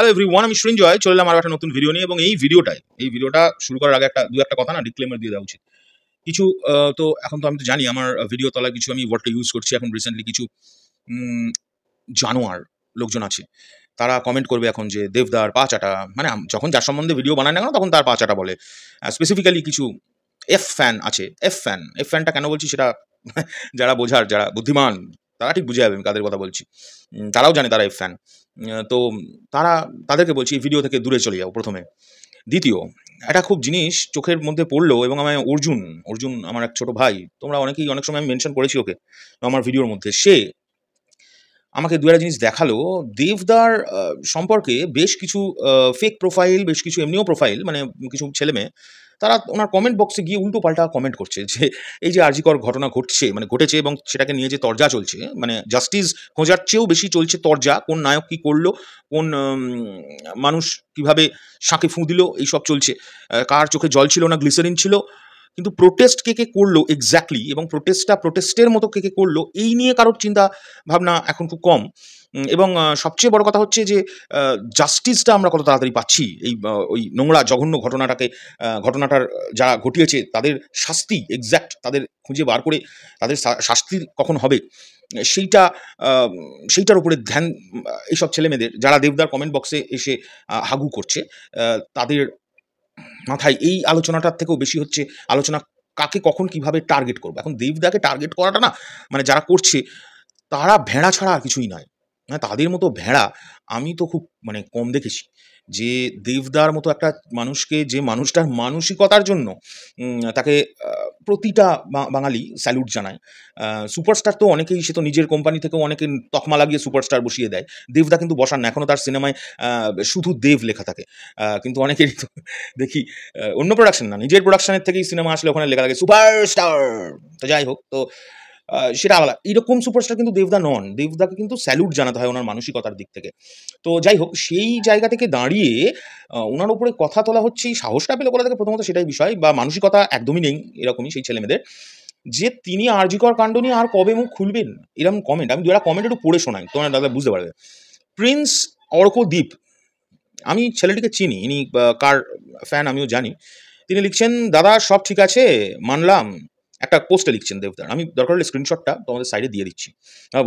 Hello everyone, আমি সৃঞ্জয় চলে এলাম আরও একটা নতুন ভিডিও নিয়ে। এবং এই ভিডিওটা শুরু করার আগে একটা কথা না ডিসক্লেমার দিয়ে দেওয়া উচিত। কিছু তো এখন তো আমি তো জানি আমার ভিডিও তলায় কিছু আমি ওয়ার্ডটা ইউজ করছি এখন রিসেন্টলি কিছু জানোয়ার লোকজন আছে, তারা কমেন্ট করবে এখন যে দেবদার পা চাটা, মানে যখন যার সম্বন্ধে ভিডিও বানায় না কেন তখন তার পা চাটা বলে। স্পেসিফিক্যালি কিছু এফ ফ্যানটা কেন বলছি সেটা যারা বোঝার, যারা বুদ্ধিমান তারা ঠিক বুঝে যাবে আমি কাদের কথা বলছি। তারাও জানে তারা এফ ফ্যান। তো তাদেরকে বলছি ভিডিও থেকে দূরে চলে যাও প্রথমে। দ্বিতীয়, একটা খুব জিনিস চোখের মধ্যে পড়লো এবং আমি অর্জুন আমার এক ছোট ভাই, তোমরা অনেকেই অনেক সময় আমি মেনশন করেছি ওকে আমার ভিডিওর মধ্যে। সে আমাকে দু একটা জিনিস দেখালো দেবদার সম্পর্কে। বেশ কিছু ফেক প্রোফাইল, বেশ কিছু এমনিও প্রোফাইল, মানে কিছু ছেলেমেয়ে তারা ওনার কমেন্ট বক্সে গিয়ে উল্টো পাল্টা কমেন্ট করছে যে এই যে আরজিকর ঘটনা ঘটেছে এবং সেটাকে নিয়ে যে তরজা চলছে, মানে জাস্টিস খোঁজার চেয়েও বেশি চলছে তরজা। কোন নায়ক কী করলো, কোন মানুষ কিভাবে শাঁকে ফুঁ দিল, এইসব চলছে। কার চোখে জল ছিল না গ্লিসারিন ছিল। কিন্তু প্রোটেস্ট কে করলো এক্স্যাক্টলি, এবং প্রোটেস্টের মতো কে করলো, এই নিয়ে কারোর চিন্তা ভাবনা এখন খুব কম। এবং সবচেয়ে বড় কথা হচ্ছে যে জাস্টিসটা আমরা কত তাড়াতাড়ি পাচ্ছি এই ওই নোংরা জঘন্য ঘটনাটার যারা ঘটিয়েছে তাদের শাস্তি এক্স্যাক্ট তাদের খুঁজে বার করে তাদের শাস্তি কখন হবে সেইটার উপরে ধ্যান এইসব ছেলেমেয়েদের যারা দেবদার কমেন্ট বক্সে এসে হাগু করছে, তাদের মাথায় এই আলোচনাটার থেকেও বেশি হচ্ছে আলোচনা কাকে কখন কিভাবে টার্গেট করবো। এখন দেবদাকে টার্গেট করাটা না, মানে যারা করছে তারা ভেড়া ছাড়া আর কিছুই নয়। মানে তাদের মতো ভেড়া আমি তো খুব মানে কম দেখেছি। যে দেবদার মতো একটা মানুষকে, যে মানুষটার মানসিকতার জন্য তাকে প্রতিটা বাঙালি স্যালুট জানায়। সুপারস্টার তো অনেকেই, সে তো নিজের কোম্পানি থেকেও অনেকে তকমা লাগিয়ে সুপারস্টার বসিয়ে দেয়। দেবদা কিন্তু বসান না, এখনও তার সিনেমায় শুধু দেব লেখা থাকে। কিন্তু অনেকেরই তো দেখি অন্য প্রোডাকশন না, নিজের প্রোডাকশনের থেকেই সিনেমা আসলে ওখানে লেখা থাকে সুপারস্টার। তো যাই হোক, তো সেটা আলাদা। এইরকম সুপারস্টার কিন্তু দেবদা নন। দেবদাকে কিন্তু স্যালুট জানাতে হয় ওনার মানসিকতার দিক থেকে। তো যাই হোক, সেই জায়গা থেকে দাঁড়িয়ে ওনার উপরে কথা তোলা হচ্ছে, এই সাহসটা পেলে কোথা থেকে, প্রথমত সেটাই বিষয়, বা মানসিকতা একদমই নেই এরকমই সেই ছেলেমেয়েদের, যে তিনি আরজিকর কাণ্ড নিয়ে আর কবে মুখ খুলবেন। এরকম কমেন্ট আমি দু একটা কমেন্ট একটু পড়ে শোনাই, তোমার দাদা বুঝতে পারবে। প্রিন্স অর্কদ্বীপ, আমি ছেলেটিকে চিনি, ইনি কার ফ্যান আমিও জানি। তিনি লিখছেন, দাদা সব ঠিক আছে মানলাম, একটা পোস্টে লিখছেন দেবদার। আমি দরকার হলে স্ক্রিনশটটা তোমাদের সাইডে দিয়ে দিচ্ছি।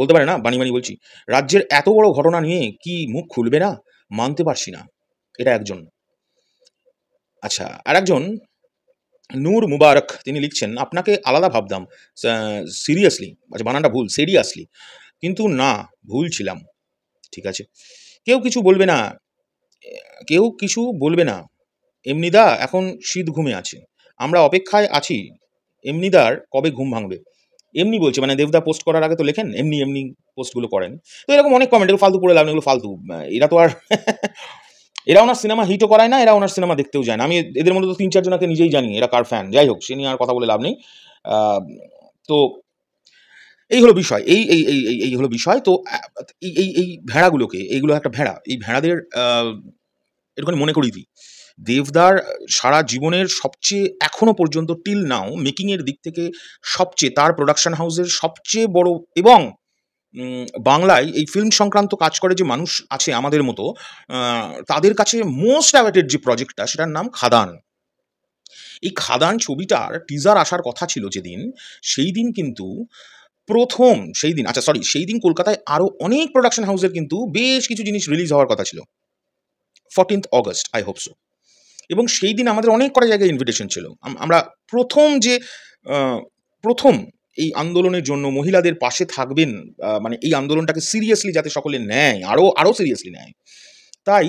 বলতে পারে না বানি বলছি, রাজ্যের এত বড় ঘটনা নিয়ে কি মুখ খুলবে না, মানতে পারছি না। এটা একজন। আচ্ছা, আর একজন নূর মুবারক, তিনি লিখছেন, আপনাকে আলাদা ভাবতাম সিরিয়াসলি, আচ্ছা বানানটা ভুল, সিরিয়াসলি, কিন্তু না, ভুল ছিলাম। ঠিক আছে, কেউ কিছু বলবে না। এমনিদা এখন শীত ঘুমে আছে, আমরা অপেক্ষায় আছি এমনিদার কবে ঘুম ভাঙবে। এমনি বলছে, মানে দেবদা পোস্ট করার আগে তো লেখেন এমনি পোস্টগুলো করেন। তো এরকম অনেক কমেন্ট, এগুলো ফালতু পড়ে লাভ, এগুলো ফালতু। এরা তো আর এরা ওনার সিনেমা হিটও করায় না, এরা ওনার সিনেমা দেখতেও যায় না। আমি এদের মধ্যে তো 3-4 জনকে নিজেই জানি এরা কার ফ্যান। যাই হোক, সে নিয়ে আর কথা বলে লাভ নেই। তো এই হলো বিষয়, এই হলো বিষয়। তো এই ভেড়াগুলোকে, এইগুলো একটা ভেড়া, এই ভেড়াদের একটুখানি মনে করিয়ে দিই। দেবদার সারা জীবনের সবচেয়ে, এখনো পর্যন্ত টিল নাও, মেকিংয়ের দিক থেকে সবচেয়ে, তার প্রোডাকশন হাউসের সবচেয়ে বড়, এবং বাংলায় এই ফিল্ম সংক্রান্ত কাজ করে যে মানুষ আছে আমাদের মতো, তাদের কাছে মোস্ট অ্যাওয়েটেড যে প্রজেক্টটা, সেটার নাম খাদান। এই খাদান ছবিটার টিজার আসার কথা ছিল যেদিন, সেই দিন কিন্তু সেই দিন কলকাতায় আরও অনেক প্রোডাকশন হাউসের কিন্তু বেশ কিছু জিনিস রিলিজ হওয়ার কথা ছিল। 14th August, I hope so. এবং সেই দিন আমাদের অনেক কটা জায়গায় ইনভিটেশন ছিল। আমরা প্রথম এই আন্দোলনের জন্য মহিলাদের পাশে থাকবেন, মানে এই আন্দোলনটাকে সিরিয়াসলি যাতে সকলে নেয়, আরও সিরিয়াসলি নেয়, তাই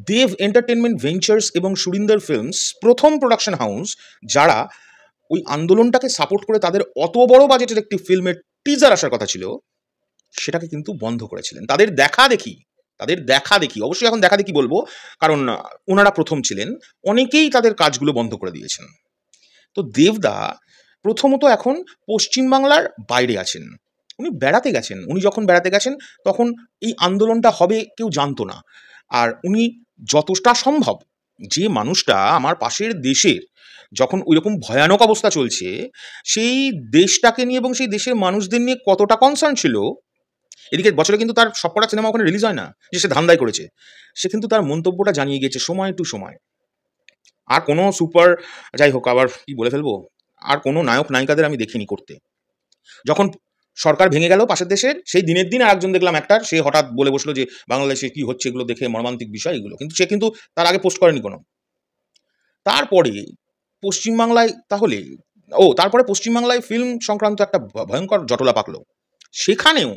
দেব এন্টারটেনমেন্ট ভেঞ্চার্স এবং সুরিন্দর ফিল্মস প্রথম প্রোডাকশন হাউস যারা ওই আন্দোলনটাকে সাপোর্ট করে তাদের অত বড় বাজেটের একটি ফিল্মের টিজার আসার কথা ছিল, সেটাকে কিন্তু বন্ধ করেছিলেন। তাদের দেখা দেখি, অবশ্যই এখন দেখা দেখি বলবো, কারণ ওনারা প্রথম ছিলেন, অনেকেই তাদের কাজগুলো বন্ধ করে দিয়েছেন। তো দেবদা প্রথমত এখন পশ্চিমবাংলার বাইরে আছেন, উনি বেড়াতে গেছেন। উনি যখন বেড়াতে গেছেন তখন এই আন্দোলনটা হবে কেউ জানতো না। আর উনি যতটা সম্ভব, যে মানুষটা আমার পাশের দেশের যখন ওইরকম ভয়ানক অবস্থা চলছে, সেই দেশটাকে নিয়ে এবং সেই দেশের মানুষদের নিয়ে কতটা কনসার্ন ছিল, এদিকে বছরে কিন্তু তার সবকটা সিনেমা ওখানে রিলিজ হয় না যে সে ধান্দাই করেছে। সে কিন্তু তার মন্তব্যটা জানিয়ে গিয়েছে সময় টু সময়। আর কোনো সুপার, যাই হোক আবার কি বলে ফেলবো, আর কোনো নায়ক নায়িকাদের আমি দেখিনি করতে। যখন সরকার ভেঙে গেল পাশের দেশের, সেই দিনের দিন আরেকজন দেখলাম অ্যাক্টর, সে হঠাৎ বলে বসলো যে বাংলাদেশে কি হচ্ছে এগুলো দেখে মর্মান্তিক বিষয় এগুলো, কিন্তু সে কিন্তু তার আগে পোস্ট করেনি কোনো। তারপরে পশ্চিমবাংলায় তাহলে তারপরে পশ্চিমবাংলায় ফিল্ম সংক্রান্ত একটা ভয়ঙ্কর জটলা পাকলো। সেখানেও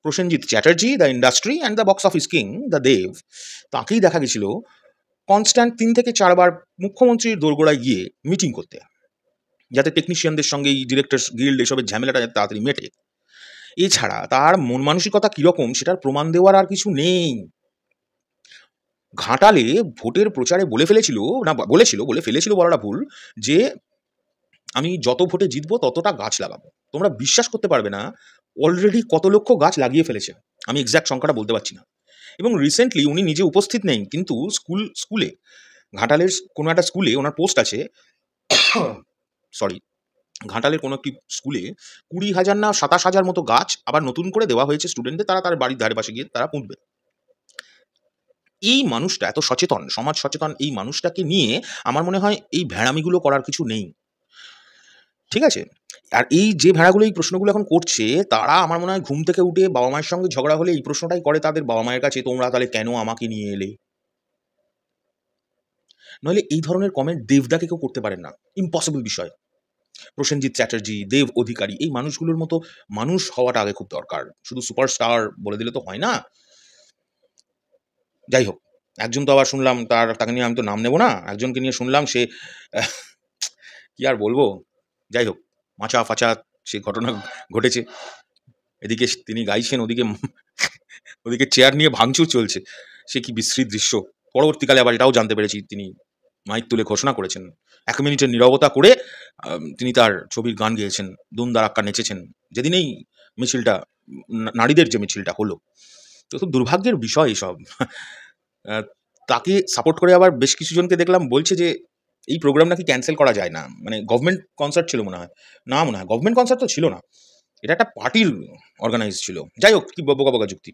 Prosenjit Chatterjee, the industry and the box office king, the Dev, তাকেই দেখা গেছিল কনস্ট্যান্ট ৩ থেকে ৪ বার মুখ্যমন্ত্রীর দোরগোড়ায় গিয়ে মিটিং করতে, যাতে টেকনিশিয়ানদের সঙ্গে এই ডিরেক্টর্স গিল্ড এসবের ঝামেলাটা যাতে তাড়াতাড়ি মেটে। এছাড়া তার মন মানসিকতা কীরকম সেটার প্রমাণ দেওয়ার আর কিছু নেই। ঘাটালে ভোটের প্রচারে বলে ফেলেছিল, না বলে ফেলেছিল বলাটা ভুল, যে আমি যত ভোটে জিতবো ততটা গাছ লাগাবো। তোমরা বিশ্বাস করতে পারবে না, অলরেডি কত লক্ষ গাছ লাগিয়ে ফেলেছে, আমি এক্স্যাক্ট সংখ্যাটা বলতে পারছি না। এবং রিসেন্টলি উনি নিজে উপস্থিত নেই, কিন্তু স্কুলে ঘাটালের কোনো একটা স্কুলে ওনার পোস্ট আছে, সরি, ঘাটালের কোনো একটি স্কুলে ২০,০০০ না ২৭,০০০ মতো গাছ আবার নতুন করে দেওয়া হয়েছে স্টুডেন্টদের, তারা তার বাড়ির ধারে পাশে গিয়ে তারা পুঁতবে। এই মানুষটা এত সচেতন, সমাজ সচেতন এই মানুষটাকে নিয়ে আমার মনে হয় এই ভেড়ামিগুলো করার কিছু নেই, ঠিক আছে? আর এই যে ভেড়াগুলো এই প্রশ্নগুলো এখন করছে, তারা আমার মনে হয় ঘুম থেকে উঠে বাবা মায়ের সঙ্গে ঝগড়া হলে এই প্রশ্নটাই করে তাদের বাবা মায়ের কাছে, তোমরা তাহলে কেন আমাকে নিয়ে এলে? নইলে এই ধরনের কমেন্ট দেবদাকে কেউ করতে পারেন না, ইম্পসিবল বিষয়। প্রসেনজিৎ চ্যাটার্জি, দেব অধিকারী, এই মানুষগুলোর মতো মানুষ হওয়াটা আগে খুব দরকার, শুধু সুপারস্টার বলে দিলে তো হয় না। যাই হোক, একজন তো আবার শুনলাম তাকে নিয়ে আমি তো নাম নেব না, একজনকে নিয়ে শুনলাম সে কি আর বলবো, যাই হোক, মাচা ফাচা সে ঘটনা ঘটেছে। এদিকে তিনি গাইছেন, ওদিকে চেয়ার নিয়ে ভাঙচুর চলছে, সে কি বিশ্রী দৃশ্য। পরবর্তীকালে আবার এটাও জানতে পেরেছি তিনি মাইক তুলে ঘোষণা করেছেন, ১ মিনিটের নীরবতা করে তিনি তার ছবির গান গেয়েছেন, দুম দারাক্কা নেচেছেন, যেদিনেই মিছিলটা, নারীদের যে মিছিলটা হলো। তো খুব দুর্ভাগ্যের বিষয় এসব। তাকে সাপোর্ট করে আবার বেশ কিছুজনকে দেখলাম বলছে যে এই প্রোগ্রাম নাকি ক্যান্সেল করা যায় না, মানে গভর্নমেন্ট কনসার্ট ছিল মনে হয়, গভর্নমেন্ট কনসার্ট তো ছিল না, এটা একটা পার্টির অর্গানাইজ ছিল। যাই হোক, কি বোকা যুক্তি।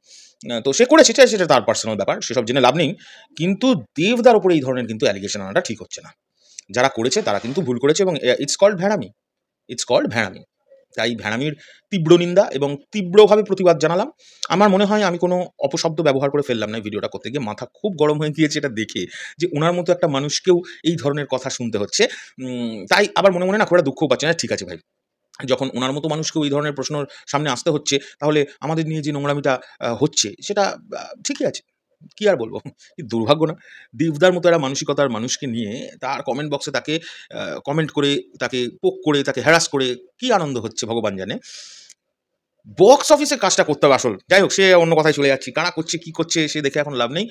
তো সে করেছে, সেটা তার পার্সোনাল ব্যাপার, সেসব জেনে লাভ নেই। কিন্তু দেবদার উপরে এই ধরনের কিন্তু অ্যালিগেশন আনাটা ঠিক হচ্ছে না। যারা করেছে তারা কিন্তু ভুল করেছে, এবং ইটস কল্ড ভ্যাড়ামি। তাই ভ্যাড়ামির তীব্র নিন্দা এবং তীব্রভাবে প্রতিবাদ জানালাম। আমার মনে হয় আমি কোনো অপশব্দ ব্যবহার করে ফেললাম না এই ভিডিওটা করতে গিয়ে। মাথা খুব গরম হয়ে গিয়েছে এটা দেখে, যে ওনার মতো একটা মানুষকেও এই ধরনের কথা শুনতে হচ্ছে। তাই আবার মনে না খুব একটা দুঃখও পাচ্ছি না। ঠিক আছে ভাই, যখন ওনার মতো মানুষকেও এই ধরনের প্রশ্নের সামনে আসতে হচ্ছে, তাহলে আমাদের নিয়ে যে নোংরামিটা হচ্ছে সেটা ঠিকই আছে। কি আর বলবো? কি দুর্ভাগ্য না? দেবদার মতো একটা মানসিকতার মানুষকে নিয়ে তার কমেন্ট বক্সে তাকে কমেন্ট করে, তাকে পোক করে, তাকে হ্যারাস করে কি আনন্দ হচ্ছে ভগবান জানে। বক্স অফিসে কাজটা করতে হবে আসল। যাই হোক, সে অন্য কথায় চলে যাচ্ছি। কারা করছে, কি করছে সে দেখে এখন লাভ নেই।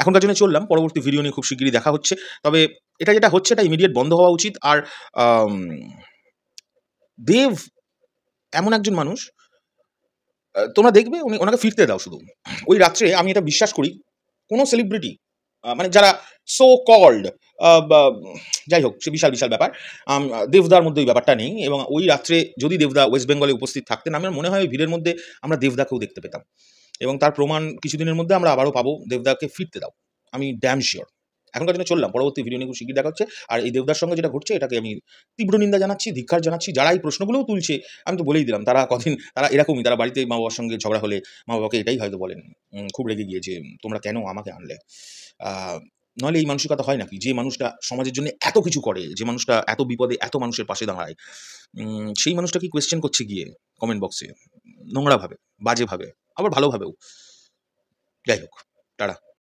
এখনকার জন্য চললাম। পরবর্তী ভিডিও নিয়ে খুব শিগগিরই দেখা হচ্ছে। তবে এটা যেটা হচ্ছে এটা ইমিডিয়েট বন্ধ হওয়া উচিত। আর আম দেব এমন একজন মানুষ, তোমরা দেখবে ওনাকে ফিরতে দাও শুধু। ওই রাত্রে আমি এটা বিশ্বাস করি, কোনো সেলিব্রিটি মানে যারা সো কল্ড, বা যাই হোক, সে বিশাল ব্যাপার। দেবদার মধ্যে ওই ব্যাপারটা নেই, এবং ওই রাত্রে যদি দেবদা ওয়েস্ট বেঙ্গলে উপস্থিত থাকতেন, আমার মনে হয় ওই ভিড়ের মধ্যে আমরা দেবদাকেও দেখতে পেতাম, এবং তার প্রমাণ কিছুদিনের মধ্যে আমরা আবারও পাবো। দেবদাকে ফিরতে দাও, আমি ড্যাম শিওর। এখনকার জন্য চললাম, পরবর্তী ভিডিও নিয়ে খুব শিগগির দেখা হচ্ছে। আর এই দেবদার সঙ্গে যেটা ঘটছে এটাকে আমি তীব্র নিন্দা জানাচ্ছি, ধিক্কার জানাচ্ছি। যারা এই প্রশ্নগুলোও তুলছে, আমি তো বলেই দিলাম, তারা এরকমই, তারা বাড়িতে মা বাবার সঙ্গে ঝগড়া হলে মা বাবাকে এটাই হয়তো বলেন, খুব রেগে গিয়ে, যে তোমরা কেন আমাকে আনলে। নইলে এই মানসিকতা হয় নাকি? যে মানুষটা সমাজের জন্য এত কিছু করে, যে মানুষটা এত বিপদে এত মানুষের পাশে দাঁড়ায়, সেই মানুষটা কি কোয়েশ্চেন করছে গিয়ে কমেন্ট বক্সে নোংরাভাবে, বাজেভাবে, আবার ভালোভাবেও। যাই হোক, টাটা।